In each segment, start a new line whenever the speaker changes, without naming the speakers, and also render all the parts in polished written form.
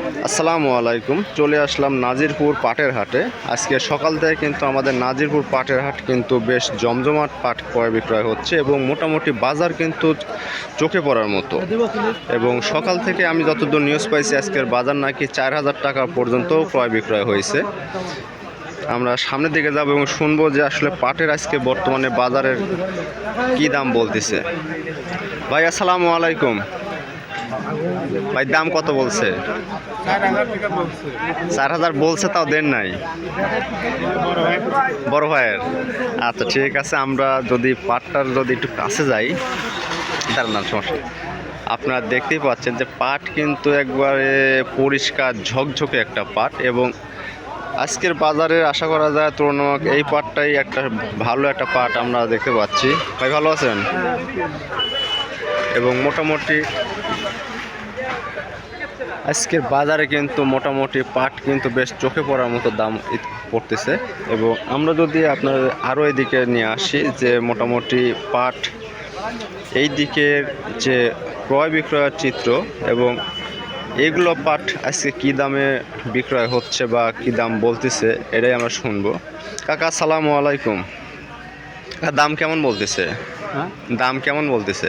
আসসালামু আলাইকুম। চলে আসলাম নাজিরপুর পাটের হাটে। আজকে সকাল থেকে কিন্তু আমাদের নাজিরপুর পাটের হাট কিন্তু বেশ জমজমাট পাট ক্রয় বিক্রয় হচ্ছে এবং মোটামুটি বাজার কিন্তু চোখে পড়ার মতো। এবং সকাল থেকে আমি যতদূর নিউজ পাইছি আজকের বাজার নাকি 4,000 টাকা পর্যন্ত ক্রয় বিক্রয় হয়েছে। আমরা সামনের দিকে যাব এবং শুনবো যে আসলে পাটের আজকে বর্তমানে বাজারের কি দাম বলতেছে। ভাই আসসালামু আলাইকুম। ভাই দাম কত বলছে? 4,000 বলছে, তাও দেন নাই বড় ভাইয়ের। আচ্ছা ঠিক আছে, আমরা যদি পাটটার যদি একটু কাছে যাই, তার না সমস্যা। আপনারা দেখতেই পাচ্ছেন যে পাট কিন্তু একবারে পরিষ্কার ঝকঝকে একটা পাট এবং আজকের বাজারে আশা করা যায় তুলনামূলক এই পাটটাই একটা ভালো একটা পাট আমরা দেখতে পাচ্ছি। ভাই ভালো আছেন? এবং মোটামুটি আজকের বাজারে কিন্তু মোটামুটি পাট কিন্তু বেশ চোখে পড়ার মতো দাম পড়তেছে। এবং আমরা যদি আপনার আরও এদিকে নিয়ে আসি যে মোটামুটি পাট এই দিকের যে ক্রয় বিক্রয়ের চিত্র এবং এগুলো পাট আজকে কী দামে বিক্রয় হচ্ছে বা কী দাম বলতেছে এটাই আমরা শুনবো। কাকা আসসালামু আলাইকুম। দাম কেমন বলতেছে? দাম কেমন বলতেছে?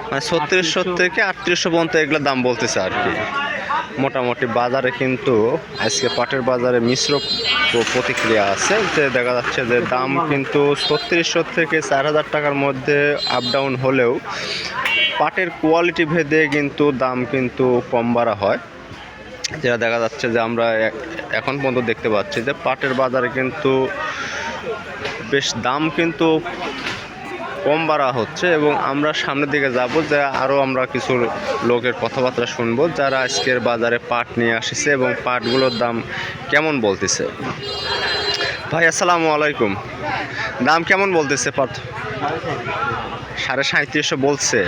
মানে 3600 থেকে 3800 পর্যন্ত এগুলো দাম বলতেছে আর কি। মোটামুটি বাজারে কিন্তু আজকে পাটের বাজারে মিশ্র প্রতিক্রিয়া আছে, যে দেখা যাচ্ছে যে দাম কিন্তু 3600 থেকে 4,000 টাকার মধ্যে আপ ডাউন হলেও পাটের কোয়ালিটি ভেদে কিন্তু দাম কিন্তু কম বাড়া হয়। যেটা দেখা যাচ্ছে যে আমরা এখন পর্যন্ত দেখতে পাচ্ছি যে পাটের বাজারে কিন্তু বেশ দাম কিন্তু কম বাড়া হচ্ছে। এবং আমরা সামনের দিকে যাব যে আরও আমরা কিছু লোকের কথাবার্তা শুনবো যারা আজকের বাজারে পাট নিয়ে আসছে এবং পাটগুলোর দাম কেমন বলতেছে। ভাই আসসালামু আলাইকুম। দাম কেমন বলতেছে পাট? 3750 বলছে।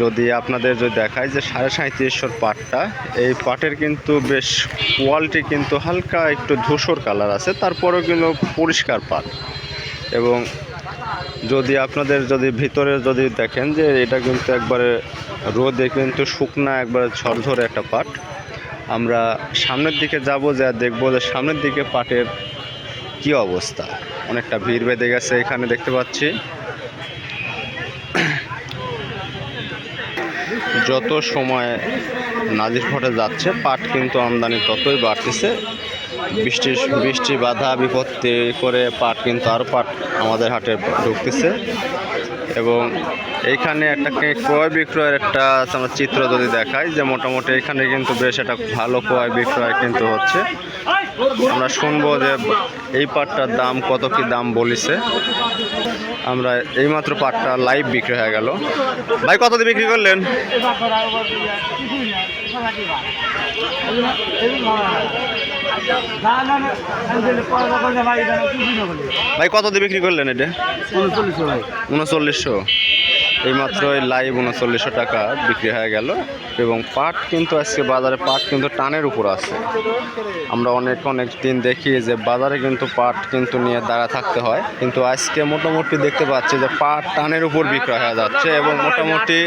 যদি আপনাদের যদি দেখায় যে 3750 পাটটা, এই পাটের কিন্তু বেশ কোয়ালিটি কিন্তু হালকা একটু ধূসর কালার আছে, তারপরেও কিন্তু পরিষ্কার পাট। এবং যদি আপনাদের যদি ভিতরে যদি দেখেন যে এটা কিন্তু একবারে রোদে কিন্তু শুকনা একবারে ঝরঝরে একটা পাট। আমরা সামনের দিকে যাব, যা দেখবো যে সামনের দিকে পাটের কি অবস্থা। অনেকটা ভিড় বেঁধে গেছে এখানে দেখতে পাচ্ছি। যত সময় নাজিরপুরে যাচ্ছে পাট কিন্তু আমদানি ততই বাড়তেছে। বৃষ্টি বাধা বিপত্তি করে পাট কিন্তু আরও পাট আমাদের হাটে ঢুকতেছে। এবং এইখানে একটা ক্রয় বিক্রয়ের একটা আমরা চিত্র যদি দেখাই যে মোটামুটি এখানে কিন্তু বেশ একটা ভালো ক্রয় বিক্রয় কিন্তু হচ্ছে। আমরা শুনবো যে এই পাটটার দাম কত কি দাম বলিছে। আমরা এইমাত্র পাটটা লাইভ বিক্রি হয়ে গেল। ভাই কত দিয়ে বিক্রি করলেন? ভাই কত দিয়ে বিক্রি করলেন এটা? 3900। এইমাত্র লাইভ 3900 টাকা বিক্রি হয়ে গেল। এবং পাট কিন্তু আজকে বাজারে পাট কিন্তু টানের উপর আছে। আমরা অনেক দিন দেখি যে বাজারে কিন্তু পাট কিন্তু নিয়ে দাঁড়া থাকতে হয়, কিন্তু আজকে মোটামুটি দেখতে পাচ্ছি যে পাট টানের উপর বিক্রয় হয়ে যাচ্ছে। এবং মোটামুটি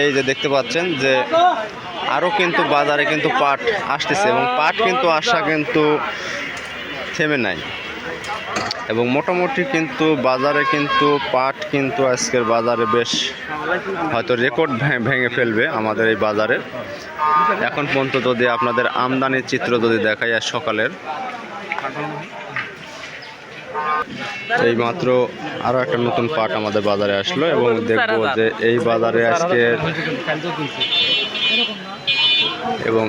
এই যে দেখতে পাচ্ছেন যে আরও কিন্তু বাজারে কিন্তু পাট আসতেছে এবং পাট কিন্তু আসা কিন্তু থেমে নাই। এবং মোটামুটি কিন্তু বাজারে কিন্তু পাট কিন্তু আজকের বাজারে বেশ হয়তো রেকর্ড ভেঙে ফেলবে আমাদের এই বাজারে। এখন পর্যন্ত যদি আপনাদের আমদানির চিত্র যদি দেখাই আর সকালের, এই মাত্র আরও একটা নতুন পাট আমাদের বাজারে আসলো এবং দেখবো যে এই বাজারে আজকে এবং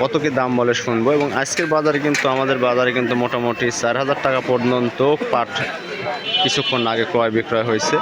কত কি দাম বলে শুনবো। এবং আজকের বাজারে কিন্তু আমাদের বাজারে কিন্তু মোটামুটি 4,000 টাকা পর্যন্ত পাট কিছুক্ষণ আগে ক্রয় বিক্রয় হয়েছে।